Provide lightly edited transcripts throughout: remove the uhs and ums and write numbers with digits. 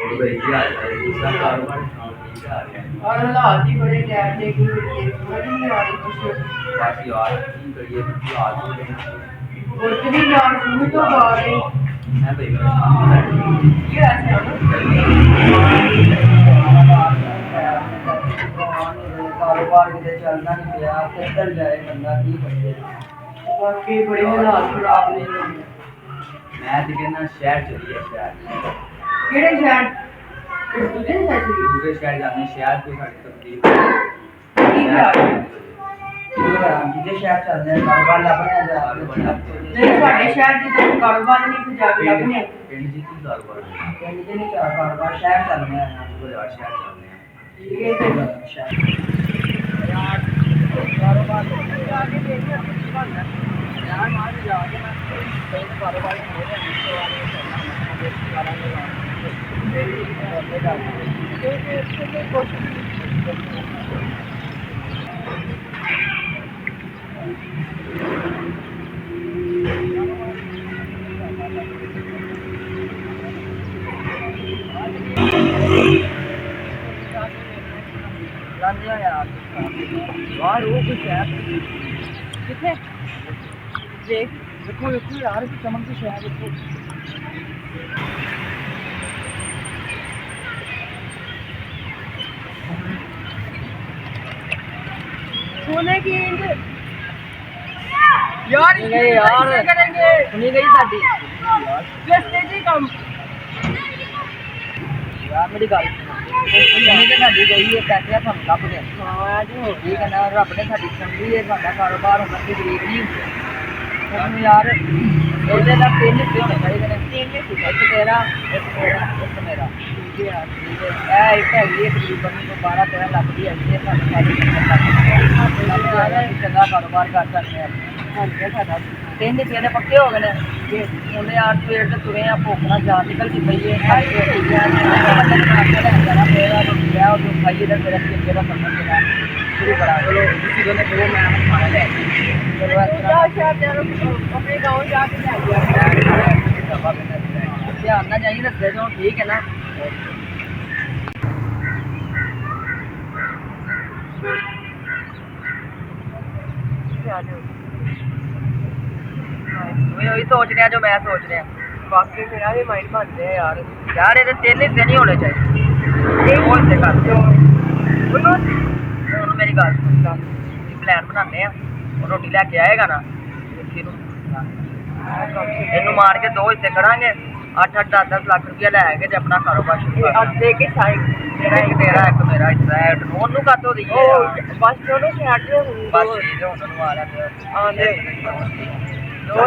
दूसरा कारोबार ठीक आ रहा है। और हालात ही बड़े टैब दे के लिए समझ नहीं आ रही कुछ। बस यार की करिए हालात हो गए कुछ भी जान सुन तो बारे मैं भाई परेशान ये ऐसे कारोबार किते चलना नहीं पिया किधर जाए बंदा की करे बाकी बड़े हालात खराब ने मैं तो कहना शहर चलिए शहर केड़े शहर दूसरे शहर चली दूसरे शहर जाने शहर को साड़ी तकलीफ ठीक है किते शहर चलने कारोबार लभने जा नहीं साडे शहर दी तो कारोबार नहीं फिर जाके लगने पिंड जी की कारोबार पिंड च नहीं कारोबार शहर चलने को यार शहर चलने हैं ठीक है तो शहर यार कारोबार आगे देखिए कुछ बनना यार मान जाके मैं कहीं कारोबार हो रहा है तो आगे यार वो कुछ है कितने देख देखो देखो यार चमक की शहर देखो सोने की यार यार करेंगे सुनी गई साडी रस्ते जी कम यार मेरी गल सुनी ते साडी गई है पैसे ਸਾਨੂੰ ਲੱਭ ਗਏ हाँ जो ठीक है ना ਰੱਬ ਨੇ ਸਾਡੀ ਸੁਣੀ ਹੈ ਸਾਡਾ ਕਾਰੋਬਾਰ ਹੋਣਾ ਦੀ ਗਰੀਬ ਨਹੀਂ ਹੁੰਦੇ ਸਾਨੂੰ ਯਾਰ ਇਹਦੇ ਦਾ ਤਿੰਨ ਹਿੱਸੇ ਹੋਣੇ ਚਾਹੀਦੇ ਨੇ ਇੱਕ ਤੇਰਾ ਇੱਕ ਮੇਰਾ ਠੀਕ ਹੈ ਇਹ ਇੱਕ ਹੈਗੀ ਹੈ ਤਕਰੀਬਨ 12 13 ਲੱਖ ਦੀ ਹੈਗੀ ਹੈ ਸਾਨੂੰ ਸਾਰੀ ਚੰਗਾ ਕਾਰੋਬਾਰ ਕਰ ਸਕਦੇ ਹਾਂ ਹਾਂਜੀ ਸਾਡਾ ਤਿੰਨ ਹਿੱਸੇ ਦੇ ਪੱਕੇ ਹੋ ਗਏ ਨੇ ਉਹਨੇ ਯਾਰ ਸਵੇਰ ਤੇ ਤੁਰੇ ਆ ਭੁੱਖ ਨਾਲ ਜਾਨ ਨਿਕਲਦੀ ਪਈ ਹੈ ਉਹ ਖਾਈਏ ਤਾਂ ਮੇਰਾ ਕਿੱਥੇ ਦਾ ਸਮਾਂ ਜਿਹੜਾ ਸ਼ੁਰੂ ਕਰਾ ਚਲੋ ਤੁਸੀਂ ਦੋਨੇ ਦੋ ਮੈਂ ਖਾਣਾ ਲੈ ਚਲੋ ਇਸ ਤਰ੍ਹਾਂ अपने गाँव जाके ले गया ਧਿਆਨ ਨਾਲ ਜਾਈਏ ਰੱਖਦੇ ਜੋ ਠੀਕ ਹੈ ਨਾ ਉਹੀ ਸੋਚ ਰਿਹਾ ਜੋ ਮੈਂ ਸੋਚ ਰਿਹਾ बाकी मेरा भी माइंड बन रहा है यार ਯਾਰ ਇਹਦੇ ਤਿੰਨ ਹਿੱਸੇ ਨਹੀਂ ਹੋਣੇ ਚਾਹੀਦੇ ਦੋ ਹਿੱਸੇ ਕਰ ਦਿਓ ਹੁਣ ਮੇਰੀ ਗੱਲ ਸੁਣ ਅਸੀਂ ਪਲਾਨ ਬਣਾਉਂਦੇ ਆ ਉਹ ਰੋਟੀ ਲੈ ਕੇ ਆਏਗਾ ਨਾ ਇਹਨੂੰ ਮਾਰ ਕੇ ਦੋ ਹਿੱਸੇ ਕਰਾਂਗੇ 8-8 10-10 ਲੱਖ ਰੁਪਇਆ ਲੈ ਕੇ ਤੇ ਆਪਣਾ ਕਾਰੋਬਾਰ ਸ਼ੁਰੂ ये अब ਕਰਾਂਗੇ देखे साइड ਜਿਹੜਾ ਇੱਕ ਤੇਰਾ ਇੱਕ ਮੇਰਾ ਹਿੱਸਾ ਹੈ ਉਹਨੂੰ ਕਾਤੋਂ ਦਈਏ ਯਾਰ बस दोनों शहर से ਬਸ ਠੀਕ ਹੈ ਉਹਨਾਂ ਨੂੰ ਆ ਲੈ आंदे ਦੋ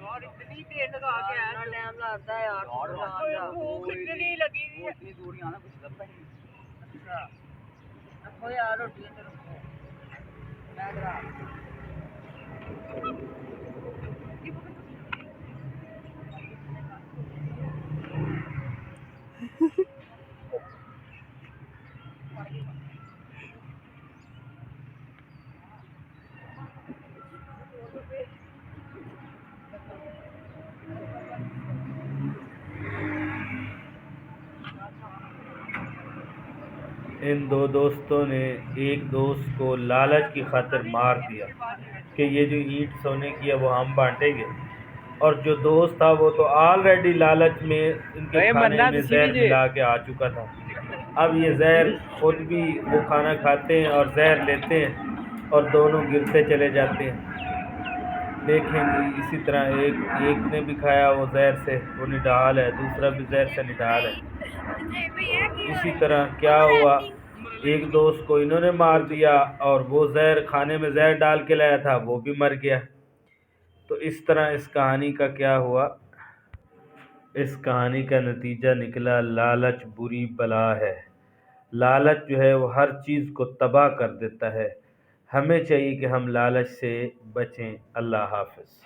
यार इतनी देर लगा के आया टाइम लगता है यार भूख इतनी लगी हुई है इतनी दूरी आना कुछ लगता ही नहीं रखो यार रोटी तो रखो मैं करा इन दो दोस्तों ने एक दोस्त को लालच की खातिर मार दिया कि ये जो ईंट सोने की है वो हम बांटेंगे, और जो दोस्त था वो तो ऑलरेडी लालच में इनके खाने में जहर मिला के आ चुका था। अब ये जहर खुद भी वो खाना खाते हैं और जहर लेते हैं और दोनों गिरते चले जाते हैं। देखेंगे इसी तरह एक ने भी खाया वो जहर से, वो निढाल है, दूसरा भी जहर से निढाल है। इसी तरह क्या हुआ, एक दोस्त को इन्होंने मार दिया और वो जहर खाने में जहर डाल के लाया था वो भी मर गया। तो इस तरह इस कहानी का क्या हुआ, इस कहानी का नतीजा निकला लालच बुरी बला है। लालच जो है वो हर चीज़ को तबाह कर देता है। हमें चाहिए कि हम लालच से बचें। अल्लाह हाफ़िज़।